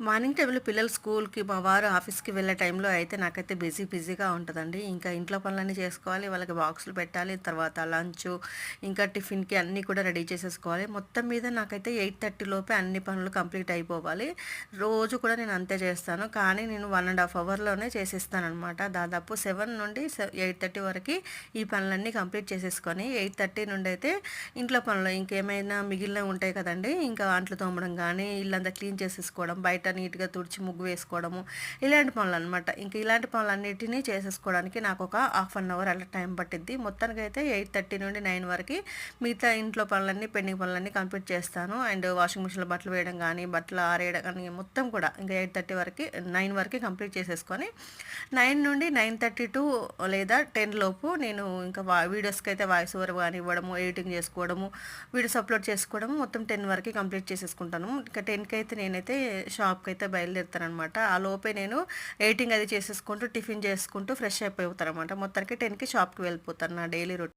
Morning టైంలో పిల్లలు స్కూల్‌కి, మా వారు ఆఫీస్‌కి వెళ్ళే టైంలో అయితే నాకైతే బిజీగా ఉంటదండి. ఇంకా ఇంట్లో పనులన్నీ చేసుకోవాలి, వాళ్ళకి బాక్సులు పెట్టాలి, తర్వాత లంచు, ఇంకా టిఫిన్‌కి అన్నీ కూడా రెడీ చేసేసుకోవాలి. మొత్తం మీద నాకైతే 8:30 లోపే అన్ని పనులు కంప్లీట్ అయిపోవాలి. రోజు కూడా నేను అంతే చేస్తాను. కానీ నేను 1 ½ అవర్‌లోనే చేసేస్తాననమాట. దాదాపు 7 నుండి 8:30 వరకి ఈ పనులన్నీ కంప్లీట్ చేసేసుకొని 8:30 నుండైతే ఇంట్లో పనులు ఇంకేమైనా మిగిలినవి ఉంటాయి కదండీ! ఇంకా అంట్లు తోమడం గానీ, ఇల్లంతా క్లీన్ చేసేసుకోవడం, బయట నీట్‌గా తుడిచి ముగ్గు వేసుకోవడము, ఇలాంటి పనులనమాట. ఇంక ఇలాంటి పనులన్నిటిని చేసేసుకోవడానికి నాకొక హాఫ్ అన్ అవర్ అలా టైం పట్టిద్ది. మొత్తానికైతే 8:30 నుండి 9 వరకి మిగతా ఇంట్లో పనులన్నీ, పెండింగ్ పనులన్నీ కంప్లీట్ చేస్తాను. అండ్ వాషింగ్ మిషన్‌లో బట్టలు వేయడం గానీ, బట్టలు ఆరేయడం గానీ, మొత్తం కూడా ఇంకా 8:30 వరకి 9 వరకి కంప్లీట్ చేసేసుకొని 9 నుండి 9:30 టు లేదా 10 లోపు నేను ఇంకా వీడియోస్‌కైతే వాయిస్ ఓవర్ గాని ఇవ్వడము, ఎడిటింగ్ చేసుకోవడము, వీడియోస్ అప్లోడ్ చేసుకోవడము మొత్తం 10 వరకి కంప్లీట్ చేసేసుకుంటాను. ఇంకా 10కి అయితే నేనైతే షాప్‌కైతే బయలుదేరుతాననమాట. ఆ లోపే నేను ఎడిటింగ్ అది చేసేసుకుంటూ, టిఫిన్ చేసుకుంటూ ఫ్రెష్ అయిపోతాననమాట. మొత్తానికి 10కి షాప్‌కి వెళ్ళిపోతాను. నా డైలీ రొటీన్.